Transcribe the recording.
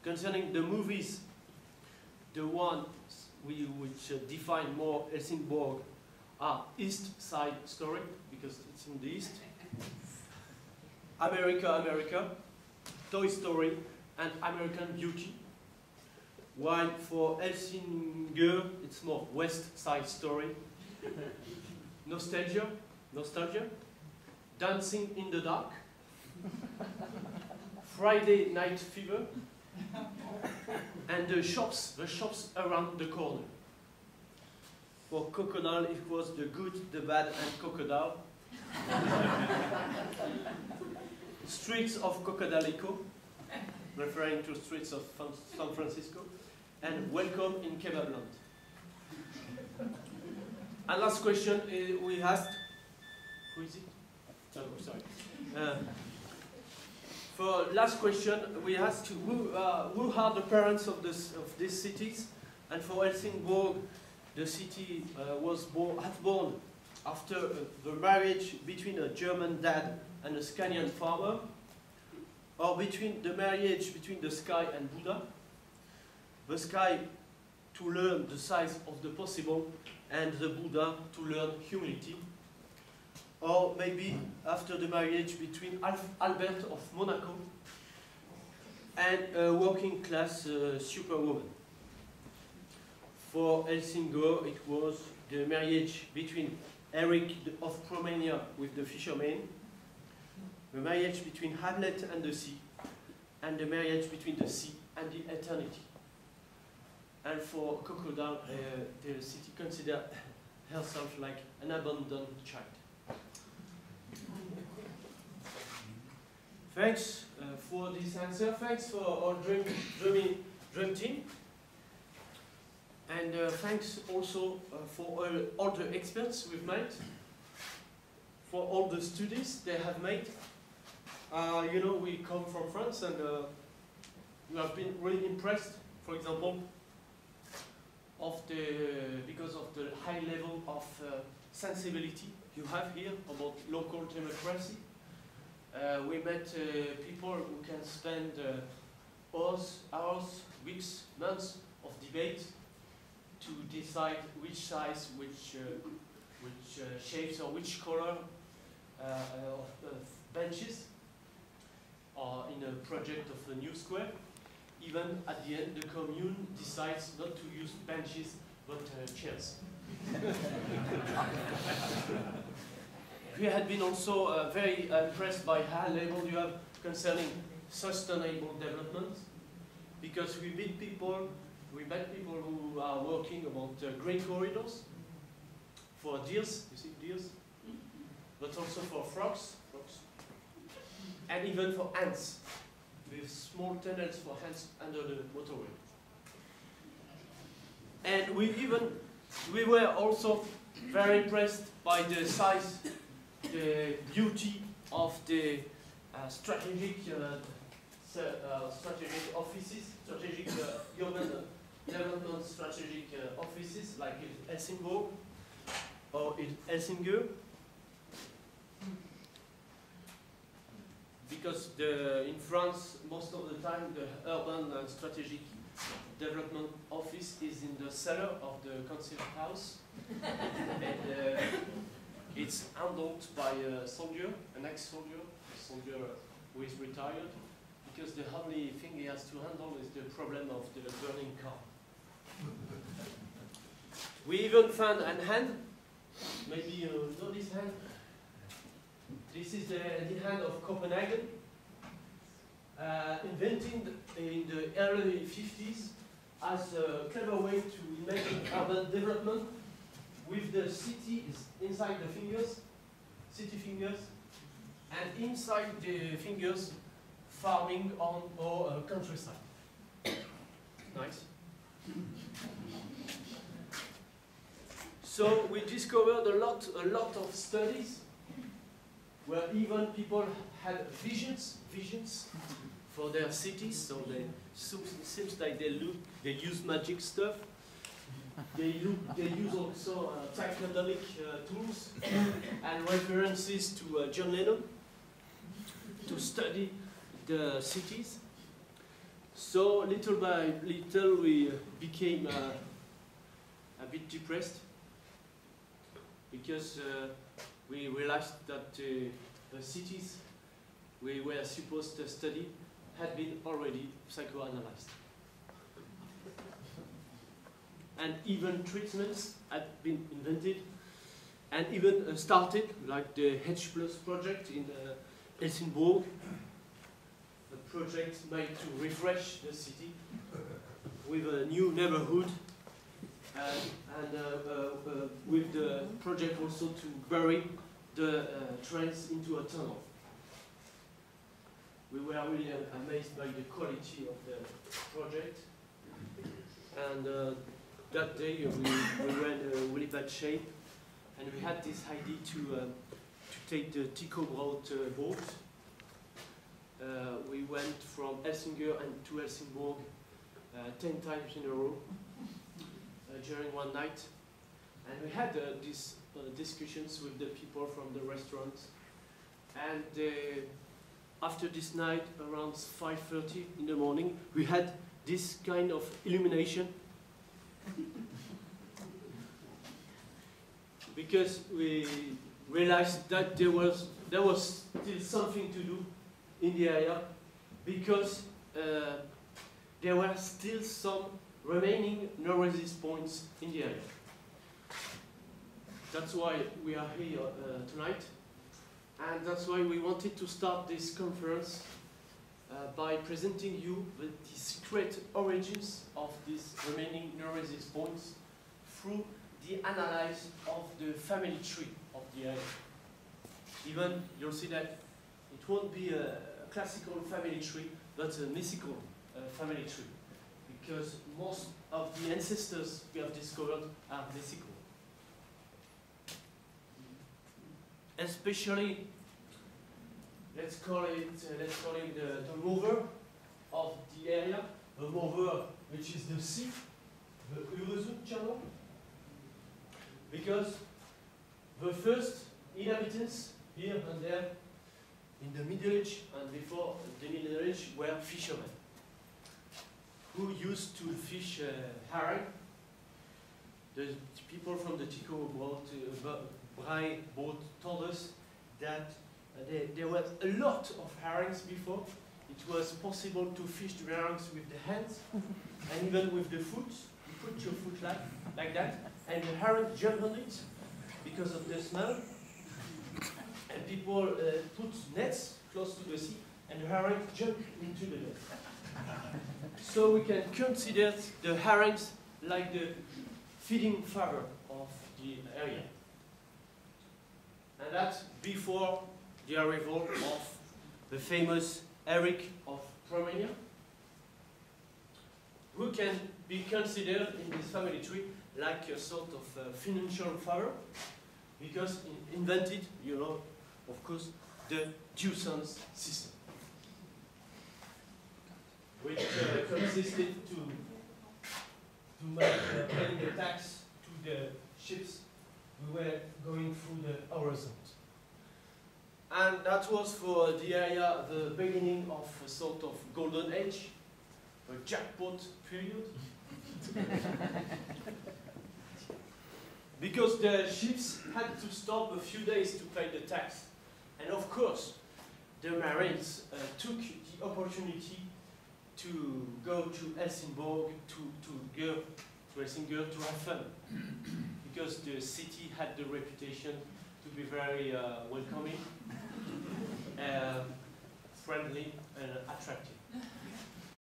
concerning the movies, the ones which define more Helsingborg are East Side Story, because it's in the East, America, Toy Story, and American Beauty. While for Helsingør, it's more West Side Story, Nostalgia, Dancing in the Dark, Friday Night Fever, and the shops around the corner. For Crocodile, it was The Good, the Bad, and Crocodile. Streets of Crocodilico, referring to streets of San Francisco, and Welcome in Kebabland. And last question we asked, who is it? Oh, sorry. For last question, we asked who are the parents of these cities, and for Helsingborg, the city was born after the marriage between a German dad and a Scandinavian farmer, or between the marriage between the sky and Buddha, the sky to learn the size of the possible, and the Buddha to learn humility, or maybe after the marriage between Albert of Monaco and a working class superwoman. For Helsingør, it was the marriage between Eric of Romania with the fisherman, the marriage between Hamlet and the sea, and the marriage between the sea and the eternity. And for Crocodile, the city considers herself like an abandoned child. Thanks for this answer. Thanks for our dream team. And thanks also for all the experts we've met, for all the studies they have made. You know, we come from France, and we have been really impressed, for example, because of the high level of sensibility you have here about local democracy. We met people who can spend hours, weeks, months of debate to decide which size, which shapes or which color of benches are in a project of a new square. Even at the end, the commune decides not to use benches but chairs. We had been also very impressed by high level you have concerning sustainable development, because we met people who are working about green corridors for deers, you see deers, but also for frogs, and even for ants, with small tunnels for ants under the motorway. And we were also very impressed by the size, the beauty of the strategic offices, strategic urban development strategic offices like in Helsingborg or in Helsingør. Because in France, most of the time, the urban and strategic development office is in the cellar of the council house. And it's handled by a soldier, an ex-soldier, a soldier who is retired, because the only thing he has to handle is the problem of the burning car. We even found a hand, maybe you know this hand. This is the hand of Copenhagen, invented in the early 50s as a clever way to imagine urban development with the city inside the fingers, city fingers, and inside the fingers farming on or countryside. Nice. So we discovered a lot of studies where even people had visions for their cities. So seems like they use magic stuff. They use also psychedelic tools and references to John Lennon to study the cities. So little by little we became a bit depressed because we realized that the cities we were supposed to study had been already psychoanalyzed. And even treatments had been invented and even started, like the H+ project in Helsingborg, a project made to refresh the city with a new neighborhood and with the project also to bury the trains into a tunnel. We were really amazed by the quality of the project, and that day we were in a really bad shape, and we had this idea to take the Tycho-Broad boat. We went from Helsingør and to Helsingborg 10 times in a row during one night, and we had these discussions with the people from the restaurants, and after this night, around 5:30 in the morning, we had this kind of illumination because we realized that there was still something to do in the area, because there were still some remaining neurosis points in the area. That's why we are here tonight, and that's why we wanted to start this conference by presenting you the secret origins of these remaining neurosis points through the analysis of the family tree of the area. Even you'll see that it won't be a classical family tree, but a mythical family tree, because most of the ancestors we have discovered are mythical. Especially, let's call it the mover of the area, the mover which is the sea, the Øresundsregion, because the first inhabitants here and there in the Middle Age and before the Middle Age were fishermen who used to fish herring. The people from the Tycho-Broad boat told us that there was a lot of herrings before. It was possible to fish the herrings with the hands and even with the foot. You put your foot like that, and the herring jumped on it because of the smell. And people put nets close to the sea, and the herring jumped into the net. So we can consider the herrings like the feeding father of the area. And that's before the arrival of the famous Eric of Romania, who can be considered in this family tree like a sort of financial father, because he invented, you know, of course, the two sons system, which consisted to paying the tax to the ships we were going through the Øresund. And that was for the area the beginning of a sort of golden age, a jackpot period. Because the ships had to stop a few days to pay the tax. And of course, the Marines took the opportunity to go to Helsingborg, to Helsingør to have fun. Because the city had the reputation to be very welcoming, friendly and attractive.